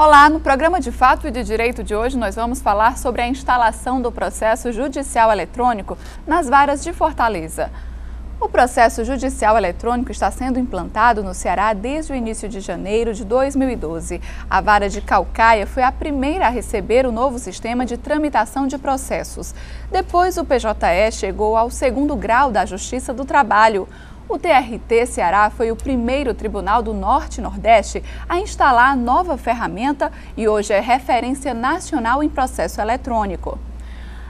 Olá, no programa de Fato e de Direito de hoje nós vamos falar sobre a instalação do processo judicial eletrônico nas varas de Fortaleza. O processo judicial eletrônico está sendo implantado no Ceará desde o início de janeiro de 2012. A vara de Caucaia foi a primeira a receber o novo sistema de tramitação de processos. Depois, o PJE chegou ao segundo grau da Justiça do Trabalho. O TRT Ceará foi o primeiro tribunal do Norte e Nordeste a instalar a nova ferramenta e hoje é referência nacional em processo eletrônico.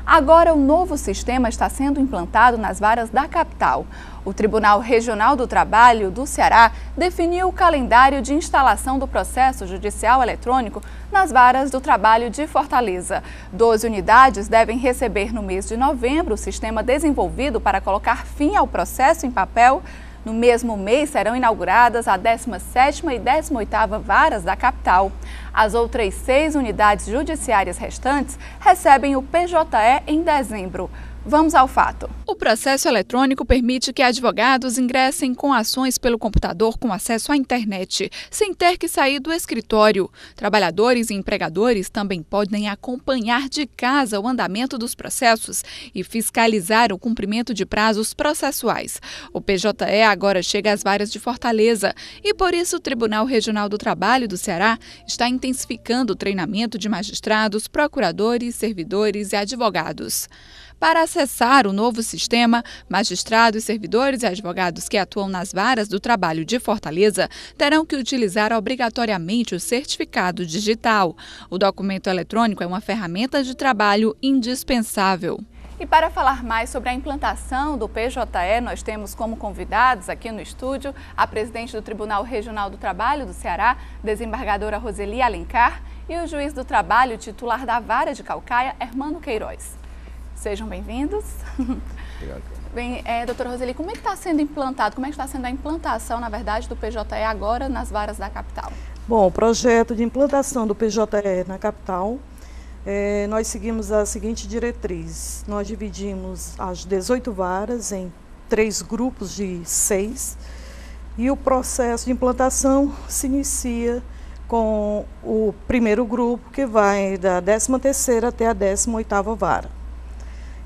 Agora, o novo sistema está sendo implantado nas varas da capital. O Tribunal Regional do Trabalho do Ceará definiu o calendário de instalação do processo judicial eletrônico nas varas do trabalho de Fortaleza. 12 unidades devem receber no mês de novembro o sistema desenvolvido para colocar fim ao processo em papel. No mesmo mês serão inauguradas a 17ª e 18ª varas da capital. As outras 6 unidades judiciárias restantes recebem o PJE em dezembro. Vamos ao fato. O processo eletrônico permite que advogados ingressem com ações pelo computador com acesso à internet, sem ter que sair do escritório. Trabalhadores e empregadores também podem acompanhar de casa o andamento dos processos e fiscalizar o cumprimento de prazos processuais. O PJE agora chega às varas de Fortaleza e, por isso, o Tribunal Regional do Trabalho do Ceará está intensificando o treinamento de magistrados, procuradores, servidores e advogados. Para acessar o novo sistema, magistrados, servidores e advogados que atuam nas varas do trabalho de Fortaleza terão que utilizar obrigatoriamente o certificado digital. O documento eletrônico é uma ferramenta de trabalho indispensável. E para falar mais sobre a implantação do PJE, nós temos como convidados aqui no estúdio a presidente do Tribunal Regional do Trabalho do Ceará, desembargadora Roseli Alencar, e o juiz do trabalho titular da vara de Caucaia, Hermano Queiroz. Sejam bem-vindos. Obrigado. Bem, doutora Roseli, como é que está sendo implantado, como é que está sendo a implantação, na verdade, do PJE agora nas varas da capital? Bom, o projeto de implantação do PJE na capital, nós seguimos a seguinte diretriz. Nós dividimos as 18 varas em 3 grupos de 6 e o processo de implantação se inicia com o primeiro grupo, que vai da 13ª até a 18ª vara.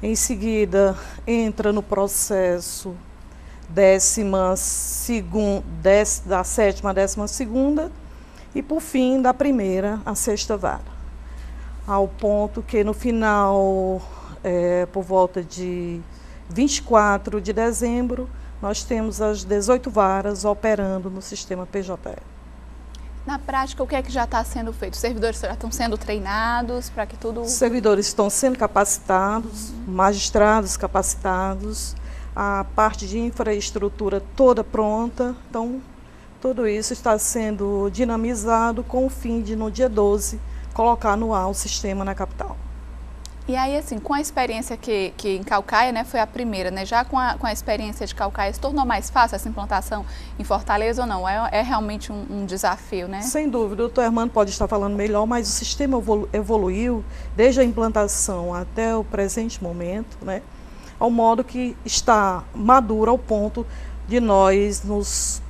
Em seguida, entra no processo da 7ª à 12ª e, por fim, da 1ª à 6ª vara. Ao ponto que, no final, por volta de 24 de dezembro, nós temos as 18 varas operando no sistema PJE. Na prática, o que é que já está sendo feito? Os servidores já estão sendo treinados para que tudo... Os servidores estão sendo capacitados, magistrados capacitados, a parte de infraestrutura toda pronta. Então, tudo isso está sendo dinamizado com o fim de, no dia 12, colocar no ar o sistema na capital. E aí, assim, com a experiência que em Caucaia, né, foi a primeira, né, já com a experiência de Caucaia, se tornou mais fácil essa implantação em Fortaleza ou não? É realmente um desafio, né? Sem dúvida, o doutor Hermano pode estar falando melhor, mas o sistema evoluiu desde a implantação até o presente momento, né, ao modo que está maduro ao ponto de nós nos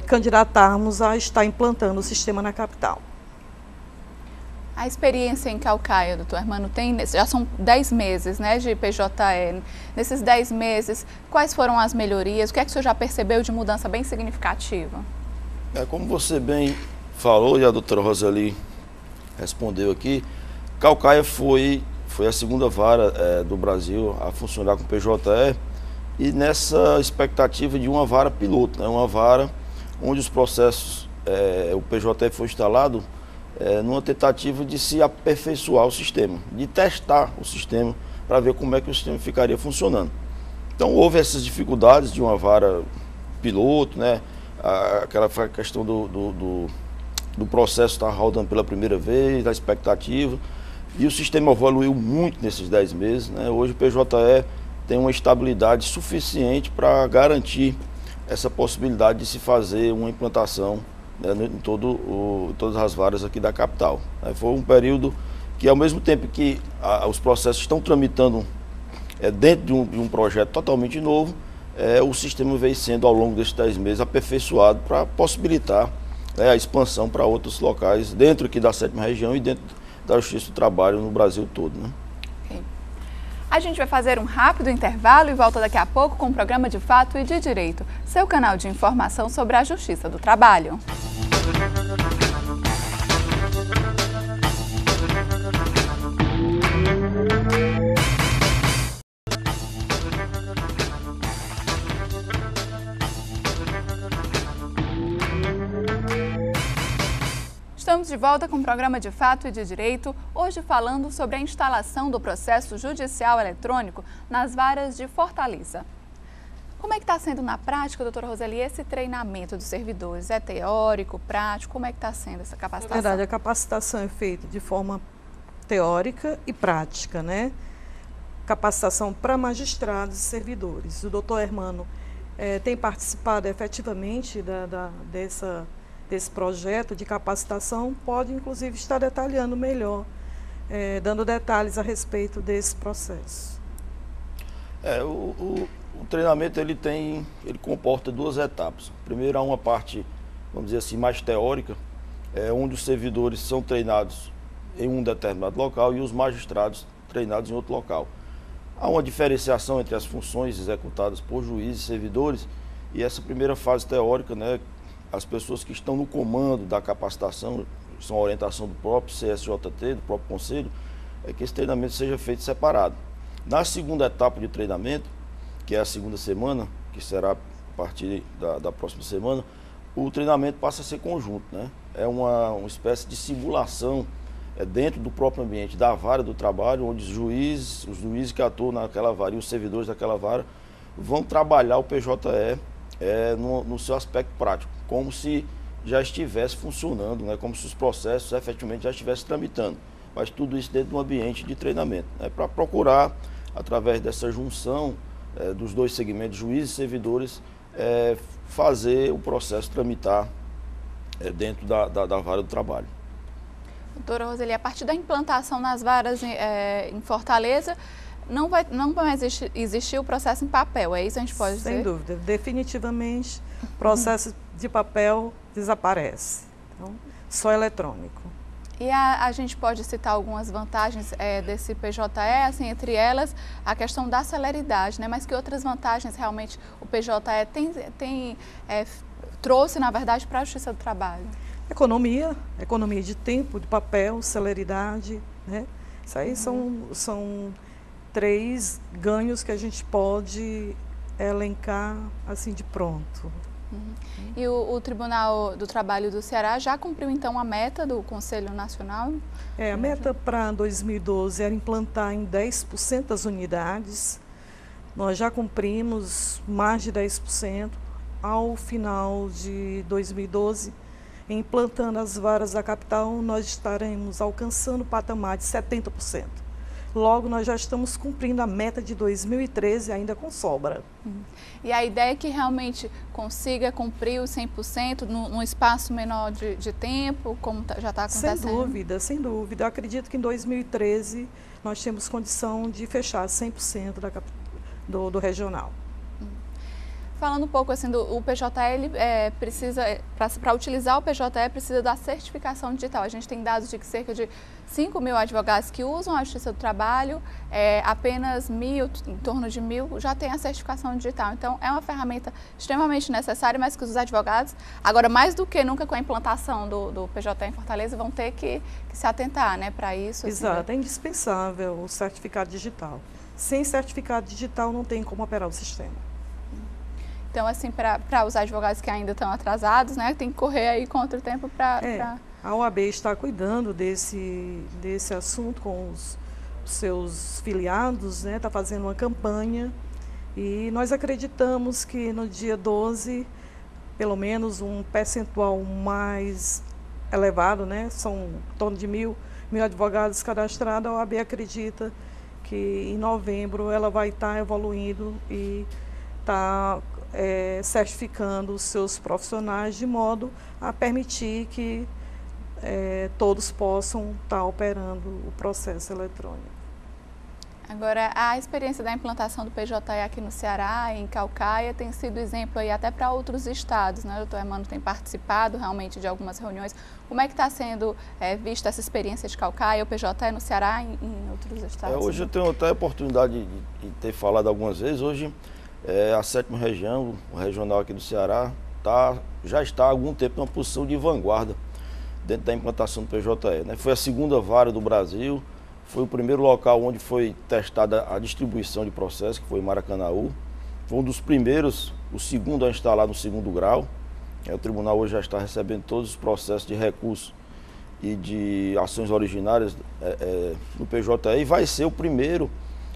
candidatarmos a estar implantando o sistema na capital. A experiência em Caucaia, doutor Hermano, já são 10 meses, né, de PJE. Nesses 10 meses, quais foram as melhorias? O que é que o senhor já percebeu de mudança bem significativa? Como você bem falou e a doutora Roseli respondeu aqui, Caucaia foi a segunda vara do Brasil a funcionar com PJE e nessa expectativa de uma vara piloto, né, uma vara onde os processos, o PJE foi instalado numa tentativa de se aperfeiçoar o sistema, de testar o sistema para ver como é que o sistema ficaria funcionando. Então houve essas dificuldades de uma vara piloto, né? Aquela questão do processo estar rodando pela primeira vez, da expectativa, e o sistema evoluiu muito nesses 10 meses, né? Hoje o PJE tem uma estabilidade suficiente para garantir essa possibilidade de se fazer uma implantação, né, em todas as varas aqui da capital. Foi um período que, ao mesmo tempo que os processos estão tramitando dentro de um projeto totalmente novo, o sistema vem sendo, ao longo desses 10 meses, aperfeiçoado para possibilitar a expansão para outros locais, dentro aqui da 7ª região e dentro da Justiça do Trabalho no Brasil todo, né? Okay. A gente vai fazer um rápido intervalo e volta daqui a pouco com o programa De Fato e de Direito, seu canal de informação sobre a Justiça do Trabalho. Estamos de volta com o programa De Fato e de Direito, hoje falando sobre a instalação do processo judicial eletrônico nas varas de Fortaleza. Como é que está sendo na prática, doutora Roseli, esse treinamento dos servidores? É teórico, prático? Como é que está sendo essa capacitação? Na verdade, a capacitação é feita de forma teórica e prática, né? Capacitação para magistrados e servidores. O doutor Hermano tem participado efetivamente desse projeto de capacitação, pode inclusive estar detalhando melhor, dando detalhes a respeito desse processo. O treinamento ele comporta 2 etapas. Primeiro há uma parte, vamos dizer assim, mais teórica, onde os servidores são treinados em um determinado local e os magistrados treinados em outro local. Há uma diferenciação entre as funções executadas por juízes e servidores, e essa primeira fase teórica, né, as pessoas que estão no comando da capacitação, são a orientação do próprio CSJT, do próprio Conselho, é que esse treinamento seja feito separado. Na segunda etapa de treinamento, que é a 2ª semana, que será a partir da próxima semana, o treinamento passa a ser conjunto, né? É uma espécie de simulação dentro do próprio ambiente da vara do trabalho, onde os juízes que atuam naquela vara e os servidores daquela vara vão trabalhar o PJE no seu aspecto prático, como se já estivesse funcionando, né? Como se os processos efetivamente já estivessem tramitando. Mas tudo isso dentro de um ambiente de treinamento, né? Para procurar, através dessa junção dos 2 segmentos, juízes e servidores, fazer o processo tramitar dentro da vara do trabalho. Doutora Roseli, a partir da implantação nas varas em Fortaleza, não vai mais existir o processo em papel, é isso a gente pode dizer? Sem dúvida, definitivamente o processo de papel desaparece, então, só eletrônico. E a gente pode citar algumas vantagens desse PJE, assim, entre elas a questão da celeridade, né? Mas que outras vantagens realmente o PJE trouxe, na verdade, para a Justiça do Trabalho? Economia de tempo, de papel, celeridade, né? Isso aí são 3 ganhos que a gente pode elencar assim de pronto. E o Tribunal do Trabalho do Ceará já cumpriu então a meta do Conselho Nacional? A meta para 2012 era implantar em 10% das unidades. Nós já cumprimos mais de 10%. Ao final de 2012, implantando as varas da capital, nós estaremos alcançando o patamar de 70%. Logo, nós já estamos cumprindo a meta de 2013, ainda com sobra. E a ideia é que realmente consiga cumprir os 100% num espaço menor de tempo, como já está acontecendo? Sem dúvida. Eu acredito que em 2013 nós temos condição de fechar 100% do regional. Falando um pouco assim o PJE, ele precisa, para utilizar o PJE, precisa da certificação digital. A gente tem dados de que cerca de 5.000 advogados que usam a Justiça do Trabalho, apenas 1.000, em torno de 1.000, já tem a certificação digital. Então, é uma ferramenta extremamente necessária, mas que os advogados, agora mais do que nunca com a implantação do PJE em Fortaleza, vão ter que se atentar, né, para isso. Exato, assim, é indispensável o certificado digital. Sem certificado digital não tem como operar o sistema. Então, assim, para os advogados que ainda estão atrasados, né, tem que correr aí contra o tempo para... A OAB está cuidando desse assunto com os seus filiados, né, está fazendo uma campanha e nós acreditamos que no dia 12, pelo menos um percentual mais elevado, né, são em torno de 1.000 advogados cadastrados, a OAB acredita que em novembro ela vai estar evoluindo e está certificando os seus profissionais de modo a permitir que todos possam estar operando o processo eletrônico. Agora, a experiência da implantação do PJE aqui no Ceará, em Caucaia, tem sido exemplo aí até para outros estados, né? O doutor Hermano tem participado realmente de algumas reuniões. Como é que está sendo vista essa experiência de Caucaia, o PJE no Ceará e em outros estados? Hoje eu tenho até a oportunidade de ter falado algumas vezes. Hoje, a 7ª região, o regional aqui do Ceará, já está há algum tempo numa posição de vanguarda dentro da implantação do PJE, né? Foi a 2ª vara do Brasil. Foi o primeiro local onde foi testada a distribuição de processos, que foi em Maracanaú. Foi um dos primeiros, o segundo a instalar no 2º grau. O tribunal hoje já está recebendo todos os processos de recurso e de ações originárias no PJE e vai ser o primeiro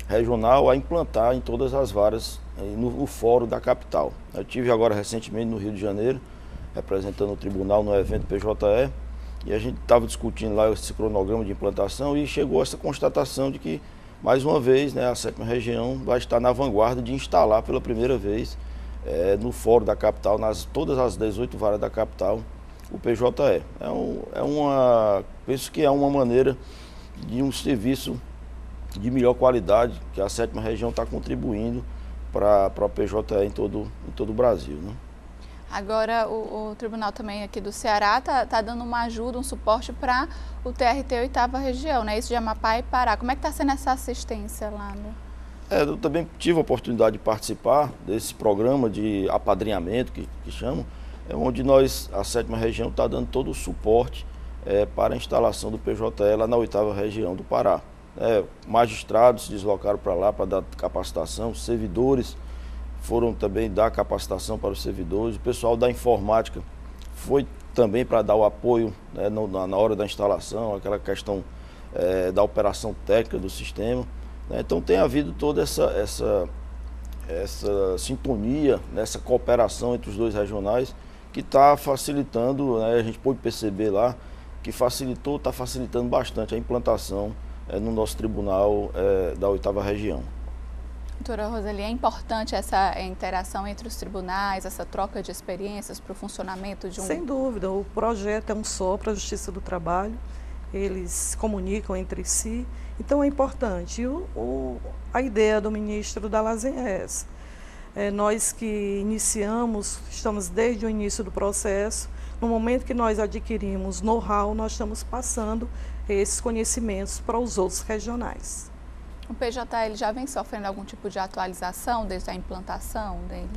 regional a implantar em todas as varas no fórum da capital. Eu tive agora recentemente no Rio de Janeiro, representando o tribunal no evento PJE. E a gente estava discutindo lá esse cronograma de implantação e chegou a essa constatação de que, mais uma vez, né, a 7ª região vai estar na vanguarda de instalar pela primeira vez no fórum da capital, todas as 18 varas da capital, o PJE. Penso que é uma maneira de um serviço de melhor qualidade que a 7ª região está contribuindo para o PJE em todo o Brasil, né? Agora, o tribunal também aqui do Ceará está dando uma ajuda, um suporte para o TRT 8ª região, né? Isso de Amapá e Pará. Como é que está sendo essa assistência lá? Eu também tive a oportunidade de participar desse programa de apadrinhamento, que chamam, onde a 7ª região está dando todo o suporte para a instalação do PJE lá na 8ª região do Pará. Magistrados se deslocaram para lá para dar capacitação, servidores foram também dar capacitação para os servidores, o pessoal da informática foi também para dar o apoio, né, na hora da instalação, aquela questão da operação técnica do sistema, né? Então tem havido toda essa sintonia, né, essa cooperação entre os dois regionais que está facilitando, né, a gente pôde perceber lá que está facilitando bastante a implantação no nosso tribunal da 8ª região. Doutora Roseli, é importante essa interação entre os tribunais, essa troca de experiências para o funcionamento de um... Sem dúvida, o projeto é um só para a Justiça do Trabalho, eles se comunicam entre si, então é importante. A ideia do ministro Dalazen é essa. Nós que estamos desde o início do processo, no momento que nós adquirimos know-how, nós estamos passando esses conhecimentos para os outros regionais. O PJE ele já vem sofrendo algum tipo de atualização desde a implantação dele?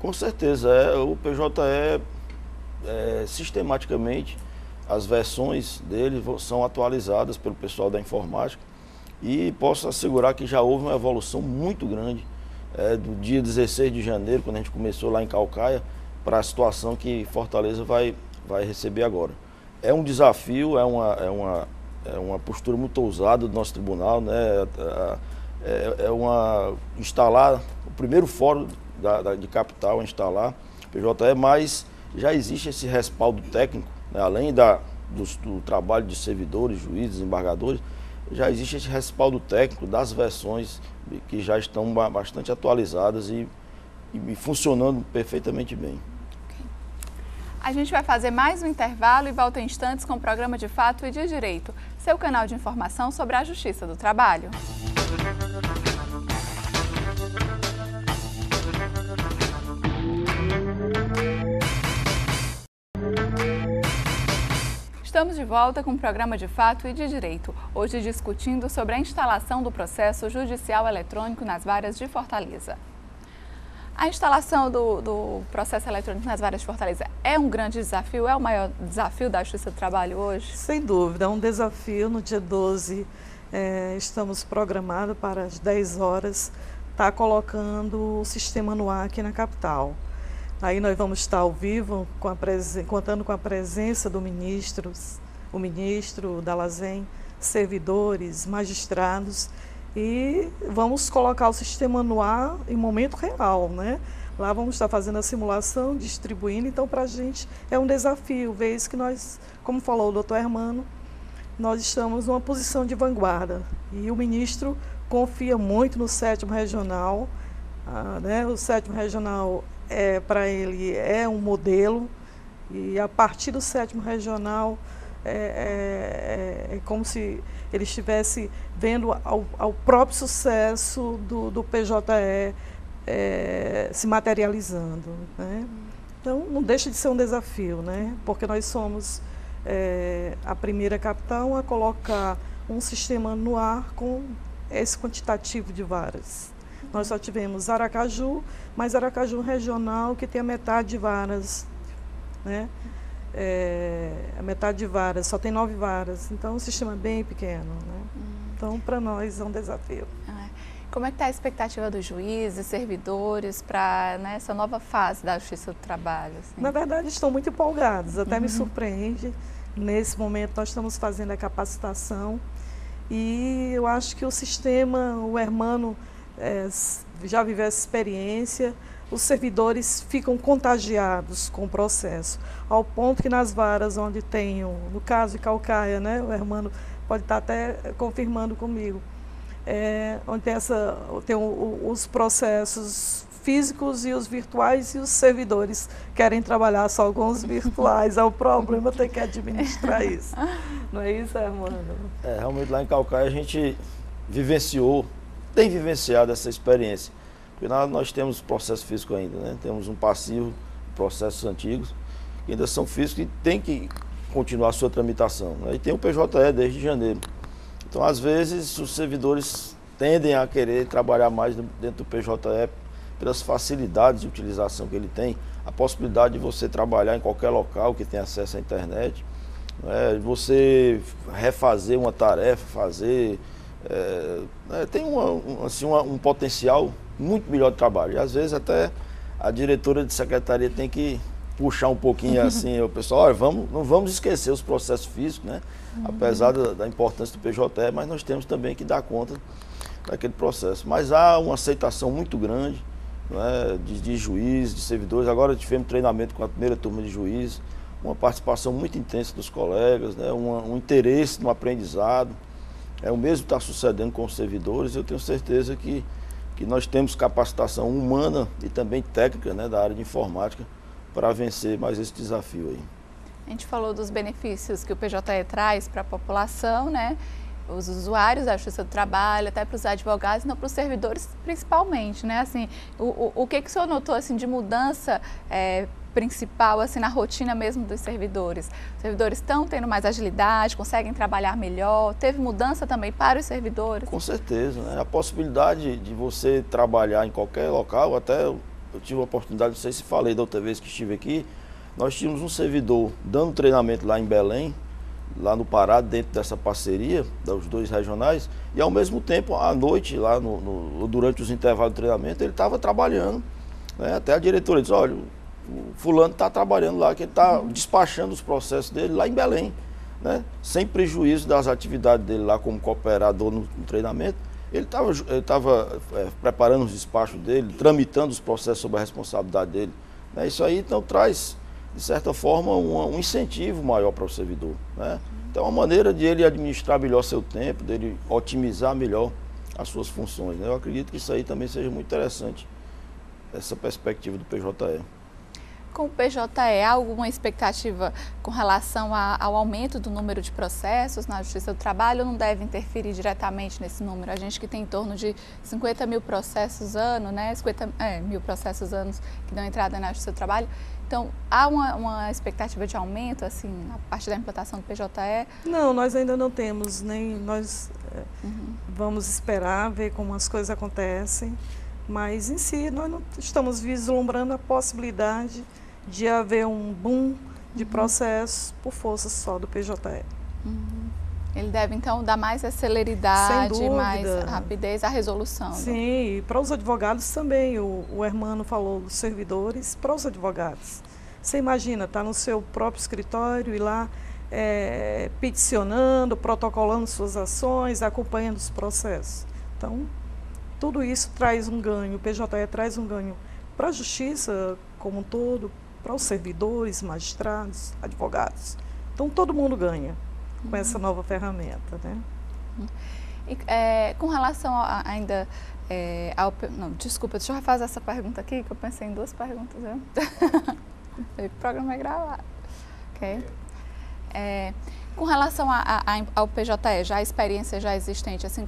Com certeza. O PJE, sistematicamente, as versões dele são atualizadas pelo pessoal da informática e posso assegurar que já houve uma evolução muito grande do dia 16 de janeiro, quando a gente começou lá em Caucaia, para a situação que Fortaleza vai receber agora. É um desafio, é uma postura muito ousada do nosso tribunal, né? Instalar o primeiro fórum de capital a instalar PJE, mas já existe esse respaldo técnico, né? Além do trabalho de servidores, juízes, embargadores, já existe esse respaldo técnico das versões que já estão bastante atualizadas e funcionando perfeitamente bem. A gente vai fazer mais um intervalo e volta em instantes com o programa De Fato e de Direito, seu canal de informação sobre a Justiça do Trabalho. Estamos de volta com o programa De Fato e de Direito, hoje discutindo sobre a instalação do processo judicial eletrônico nas varas de Fortaleza. A instalação do processo eletrônico nas varas de Fortaleza é um grande desafio, é o maior desafio da Justiça do Trabalho hoje? Sem dúvida, é um desafio. No dia 12, estamos programados para as 10 horas, estar colocando o sistema no ar aqui na capital. Aí nós vamos estar ao vivo, contando com a presença do o ministro Dalazen, servidores, magistrados, e vamos colocar o sistema no ar em momento real, né? Lá vamos estar fazendo a simulação, distribuindo, então para a gente é um desafio, vez que nós, como falou o doutor Hermano, nós estamos numa posição de vanguarda e o ministro confia muito no 7º Regional, né? O 7º Regional para ele é um modelo e a partir do 7º Regional é como se ele estivesse vendo ao próprio sucesso do PJE se materializando, né? Então, não deixa de ser um desafio, né? Porque nós somos a primeira capital a colocar um sistema no ar com esse quantitativo de varas. Nós só tivemos Aracaju, mas Aracaju regional, que tem a metade de varas, né? A metade de varas, só tem 9 varas, então é um sistema bem pequeno, né? Então, para nós é um desafio. Como é que está a expectativa dos juízes, servidores, para essa nova fase da Justiça do Trabalho? Assim? Na verdade, estão muito empolgados, até me surpreende. Nesse momento, nós estamos fazendo a capacitação e eu acho que o sistema, o Hermano já viveu essa experiência, os servidores ficam contagiados com o processo, ao ponto que nas varas onde tem, no caso de Caucaia, né, o Hermano pode estar até confirmando comigo, onde tem os processos físicos e os virtuais, e os servidores querem trabalhar só com os virtuais. É o problema ter que administrar isso. Não é isso, Armando? Realmente lá em Caucaia a gente tem vivenciado essa experiência. Porque nós temos processo físico ainda, né? Temos um passivo, processos antigos, que ainda são físicos e tem que continuar a sua tramitação, né? E tem o PJE desde janeiro. Então, às vezes, os servidores tendem a querer trabalhar mais dentro do PJE pelas facilidades de utilização que ele tem, a possibilidade de você trabalhar em qualquer local que tenha acesso à internet, né? Você refazer uma tarefa, tem um potencial muito melhor de trabalho. E, às vezes, até a diretora de secretaria tem que puxar um pouquinho assim, o pessoal, olha, não vamos esquecer os processos físicos, né? Apesar da importância do PJE, mas nós temos também que dar conta daquele processo. Mas há uma aceitação muito grande, né, de juízes, de servidores. Agora tivemos treinamento com a primeira turma de juízes, uma participação muito intensa dos colegas, né, um interesse no aprendizado. O mesmo está sucedendo com os servidores. Eu tenho certeza que nós temos capacitação humana e também técnica, né, da área de informática para vencer mais esse desafio aí. A gente falou dos benefícios que o PJE traz para a população, né? Os usuários da Justiça do Trabalho, até para os advogados, não para os servidores principalmente, né? Assim, o que o senhor notou assim, de mudança principal assim, na rotina mesmo dos servidores? Os servidores estão tendo mais agilidade, conseguem trabalhar melhor? Teve mudança também para os servidores? Com certeza, né? A possibilidade de você trabalhar em qualquer local, até eu tive a oportunidade, não sei se falei da outra vez que estive aqui, nós tínhamos um servidor dando treinamento lá em Belém, lá no Pará, dentro dessa parceria dos 2 regionais, e ao mesmo tempo, à noite, lá durante os intervalos de treinamento, ele estava trabalhando, né? Até a diretora disse, olha, o fulano está trabalhando lá, que ele está despachando os processos dele lá em Belém, né? Sem prejuízo das atividades dele lá como cooperador no treinamento. Ele estava preparando os despachos dele, tramitando os processos sob a responsabilidade dele, né? Isso aí, então, traz, de certa forma, um incentivo maior para o servidor, né? Então, é uma maneira de ele administrar melhor seu tempo, dele otimizar melhor as suas funções, né? Eu acredito que isso aí também seja muito interessante, essa perspectiva do PJE. Com o PJE, há alguma expectativa com relação ao aumento do número de processos na Justiça do Trabalho ou não deve interferir diretamente nesse número? A gente que tem em torno de 50 mil processos ano, né? 50 mil processos anos que dão entrada na Justiça do Trabalho. Então, há uma expectativa de aumento, assim, a partir da implantação do PJE? Não, nós ainda não temos, nem nós vamos esperar, ver como as coisas acontecem, mas em si nós não estamos vislumbrando a possibilidade de haver um boom de processos por força só do PJE. Ele deve, então, dar mais celeridade, mais rapidez à resolução. Sim, e para os advogados também. O Hermano falou dos servidores, para os advogados. Você imagina, está no seu próprio escritório e lá peticionando, protocolando suas ações, acompanhando os processos. Então, tudo isso traz um ganho, o PJE traz um ganho para a Justiça como um todo, para os servidores, magistrados, advogados. Então, todo mundo ganha com essa nova ferramenta, né? E, com relação ainda ao... Não, desculpa, deixa eu refazer essa pergunta aqui, que eu pensei em 2 perguntas, viu? O programa é gravado. Ok? Com relação ao PJE, já a experiência já existente, assim,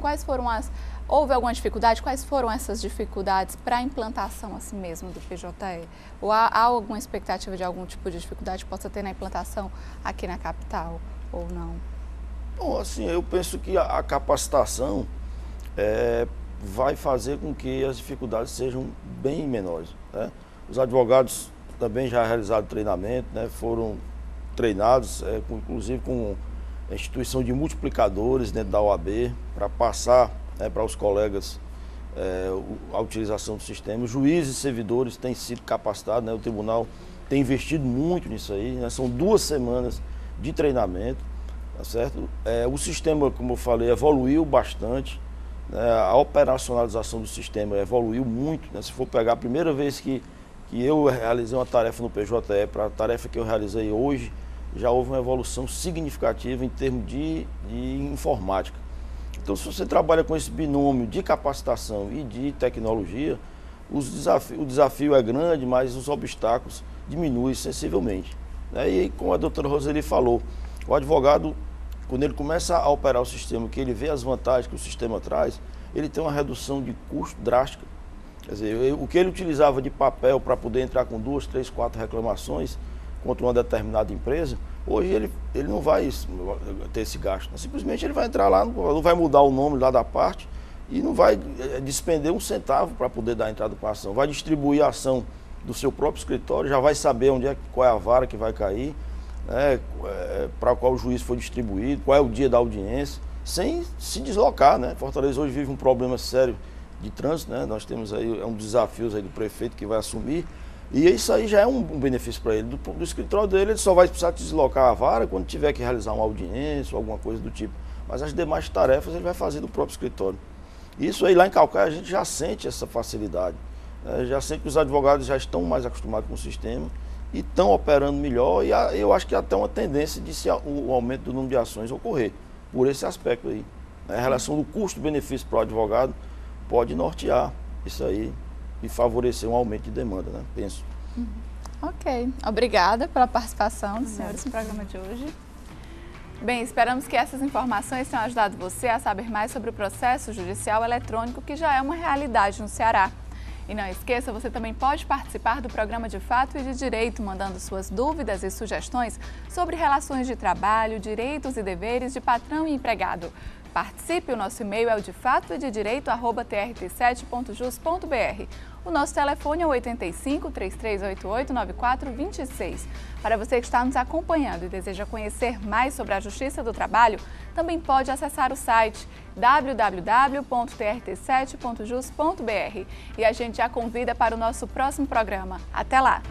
houve alguma dificuldade? Quais foram essas dificuldades para a implantação assim mesmo do PJE? Ou há alguma expectativa de algum tipo de dificuldade que possa ter na implantação aqui na capital ou não? Bom, assim, eu penso que a capacitação vai fazer com que as dificuldades sejam bem menores, né? Os advogados também já realizaram treinamento, né? Foram treinados, inclusive com a instituição de multiplicadores dentro da OAB, para passar para os colegas a utilização do sistema. Os juízes e servidores têm sido capacitados, né? O tribunal tem investido muito nisso aí, né? São 2 semanas de treinamento, tá certo? O sistema, como eu falei, evoluiu bastante, né? A operacionalização do sistema evoluiu muito, né? Se for pegar a primeira vez que eu realizei uma tarefa no PJE para a tarefa que eu realizei hoje, já houve uma evolução significativa em termos de informática. Então, se você trabalha com esse binômio de capacitação e de tecnologia, o desafio é grande, mas os obstáculos diminuem sensivelmente, né? E como a doutora Roseli falou, o advogado, quando ele começa a operar o sistema, que ele vê as vantagens que o sistema traz, ele tem uma redução de custo drástica. Quer dizer, o que ele utilizava de papel para poder entrar com 2, 3, 4 reclamações contra uma determinada empresa, hoje ele não vai ter esse gasto, né? Simplesmente ele vai entrar lá, não vai mudar o nome lá da parte e não vai despender um centavo para poder dar entrada com a ação. Vai distribuir a ação do seu próprio escritório, já vai saber qual é a vara que vai cair, né? Para qual o juiz foi distribuído, qual é o dia da audiência, sem se deslocar, né? Fortaleza hoje vive um problema sério de trânsito, né? Nós temos aí um dos desafios aí do prefeito que vai assumir, e isso aí já é um benefício para ele. Do escritório dele, ele só vai precisar deslocar a vara quando tiver que realizar uma audiência ou alguma coisa do tipo. Mas as demais tarefas ele vai fazer do próprio escritório. Isso aí lá em Calcaia a gente já sente essa facilidade, né? Já sente que os advogados já estão mais acostumados com o sistema e estão operando melhor, e eu acho que até uma tendência de o aumento do número de ações ocorrer, por esse aspecto aí, né? A relação do custo-benefício para o advogado pode nortear isso aí e favorecer um aumento de demanda, né? Penso. Ok. Obrigada pela participação dos senhores no programa de hoje. Bem, esperamos que essas informações tenham ajudado você a saber mais sobre o processo judicial eletrônico, que já é uma realidade no Ceará. E não esqueça, você também pode participar do programa De Fato e de Direito, mandando suas dúvidas e sugestões sobre relações de trabalho, direitos e deveres de patrão e empregado. Participe, o nosso e-mail é o defatoededireito@trt7.jus.br. O nosso telefone é o 85 3388 9426. Para você que está nos acompanhando e deseja conhecer mais sobre a Justiça do Trabalho, também pode acessar o site www.trt7.jus.br. E a gente já convida para o nosso próximo programa. Até lá!